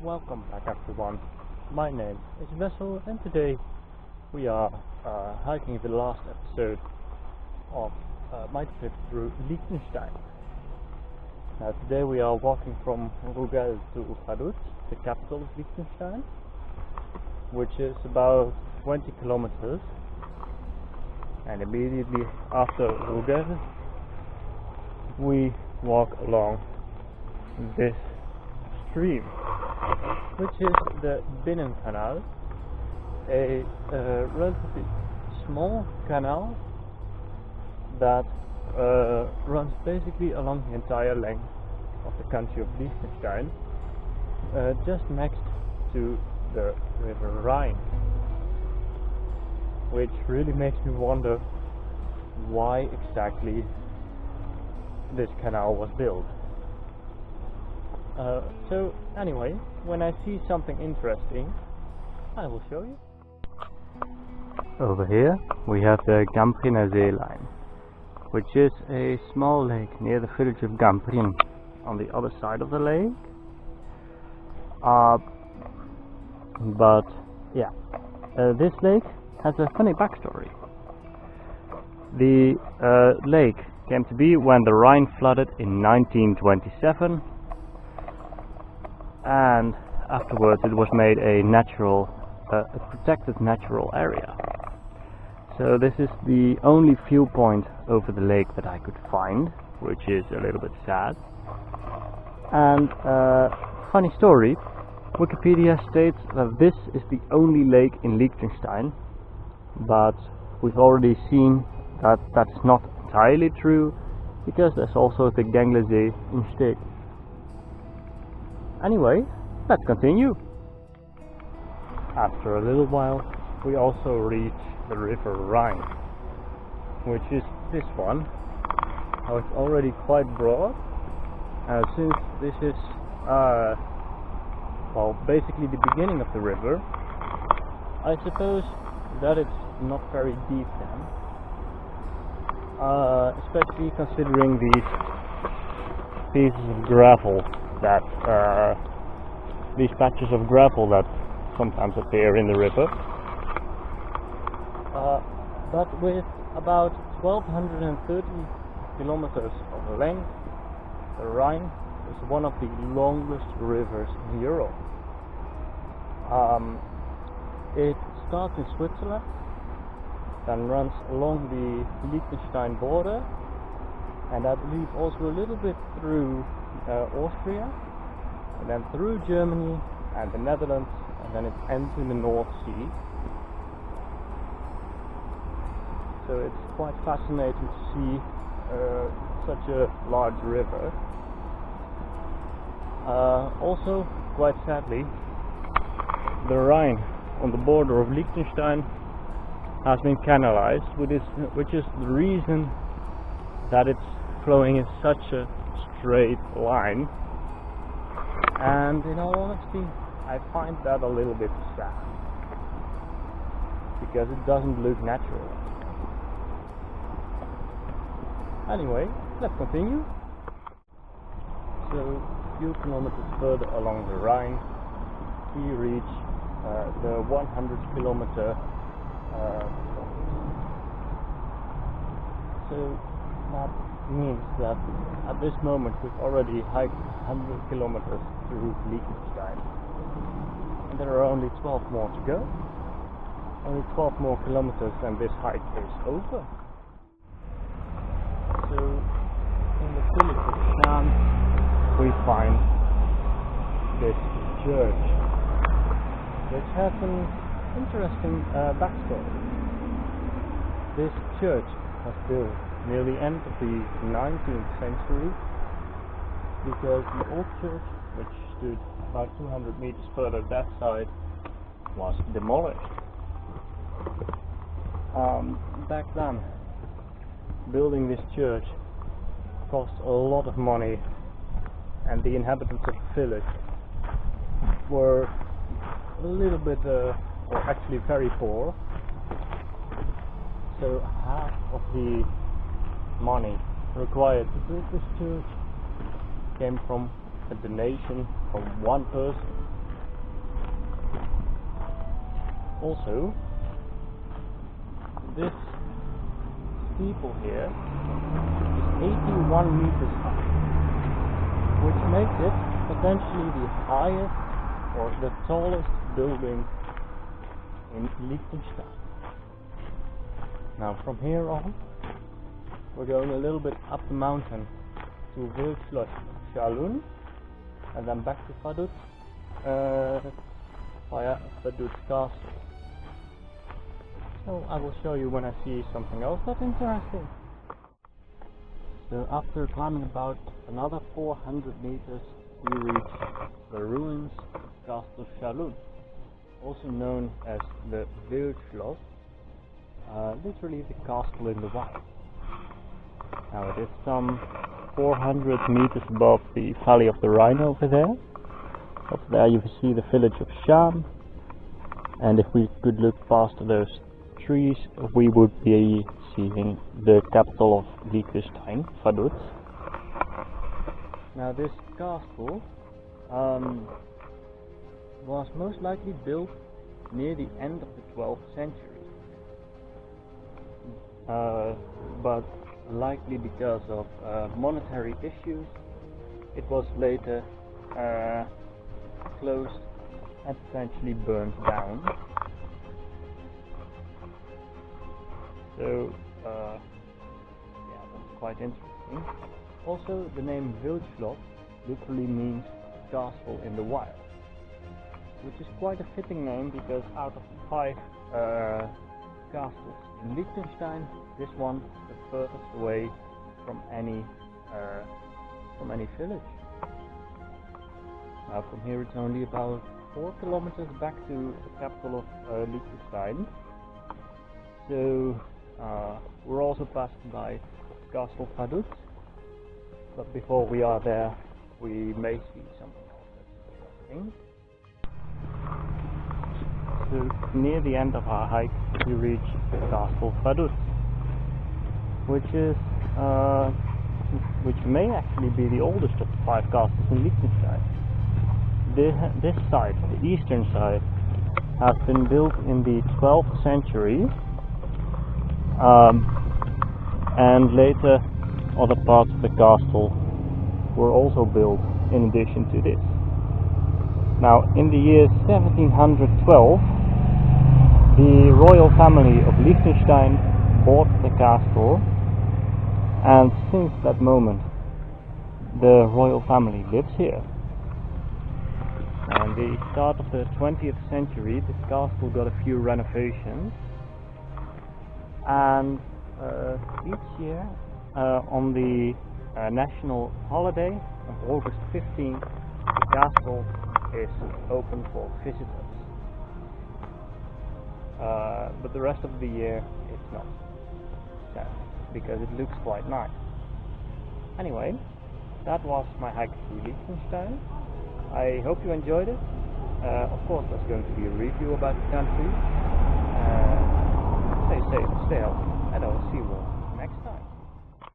Welcome back everyone. My name is Wessel and today we are hiking the last episode of my trip through Liechtenstein. Now today we are walking from Ruggell to Vaduz, the capital of Liechtenstein, which is about 20 kilometers, and immediately after Ruggell we walk along this stream, which is the Binnenkanal, a relatively small canal that runs basically along the entire length of the country of Liechtenstein, just next to the river Rhine, which really makes me wonder why exactly this canal was built. So anyway, when I see something interesting, I will show you. Over here we have the Gambriner See line, which is a small lake near the village of Gambrin on the other side of the lake. But yeah, this lake has a funny backstory. The lake came to be when the Rhine flooded in 1927, and afterwards it was made a protected natural area. So this is the only viewpoint over the lake that I could find, which is a little bit sad. And funny story, Wikipedia states that this is the only lake in Liechtenstein, but we've already seen that that's not entirely true, because there's also the Ganglesee in Steg. Anyway, let's continue. After a little while we also reach the river Rhine, which is this one. Now it's already quite broad, since this is basically the beginning of the river. I suppose that it's not very deep then, especially considering these pieces of gravel that these patches of gravel that sometimes appear in the river. But with about 1230 kilometers of length, the Rhine is one of the longest rivers in Europe. It starts in Switzerland, then runs along the Liechtenstein border, and I believe also a little bit through Austria, and then through Germany and the Netherlands, and then it ends in the North Sea. So it's quite fascinating to see such a large river. Also, quite sadly, the Rhine on the border of Liechtenstein has been canalized, which is the reason that it's flowing in such a straight line, and in all honesty I find that a little bit sad, because it doesn't look natural. Anyway, let's continue. So a few kilometers further along the Rhine we reach the 100 kilometer so that means that at this moment we've already hiked 100 kilometers through Liechtenstein, and there are only 12 more to go. Only 12 more kilometers and this hike is over. So in the village of Schaan we find this church, which has an interesting backstory. This church was built near the end of the 19th century, because the old church, which stood about 200 meters further that side, was demolished. Back then, building this church cost a lot of money, and the inhabitants of the village were a little bit, or actually very poor. So half of the money required to build this church came from a donation from one person, Also, this steeple here is 81 meters high, which makes it potentially the highest or the tallest building in Liechtenstein. Now from here on, we're going a little bit up the mountain to Wildschloss and and then back to Vaduz via Vaduz Castle. So I will show you when I see something else that's interesting. So after climbing about another 400 meters, we reach the ruins of Castle Schaan, also known as the Wildschloss, literally the castle in the wild. Now it is some 400 meters above the valley of the Rhine over there. Up there you can see the village of Schaan, and if we could look past those trees, we would be seeing the capital of Liechtenstein, Vaduz. Now this castle was most likely built near the end of the 12th century, but likely because of monetary issues, it was later closed and potentially burned down. So yeah, that's quite interesting. Also, the name Wildschloss literally means castle in the wild, which is quite a fitting name because out of the 5 castles in Liechtenstein, this one is the furthest away from any village. Now from here it's only about 4 kilometers back to the capital of Liechtenstein. So we're also passing by Castle Vaduz, but before we are there, we may see something else that's interesting. So near the end of our hike, we reach Castle Vaduz, which may actually be the oldest of the 5 castles in Liechtenstein. This side, the eastern side, has been built in the 12th century, and later other parts of the castle were also built in addition to this. Now, in the year 1712, the royal family of Liechtenstein bought the castle, and since that moment the royal family lives here. And the start of the 20th century, the castle got a few renovations, and each year on the national holiday on August 15th, the castle is open for visitors. But the rest of the year it's not, sadly, because it looks quite nice. Anyway, that was my hike through Liechtenstein. I hope you enjoyed it. Of course there's going to be a review about the country. Stay safe, stay healthy, and I will see you all.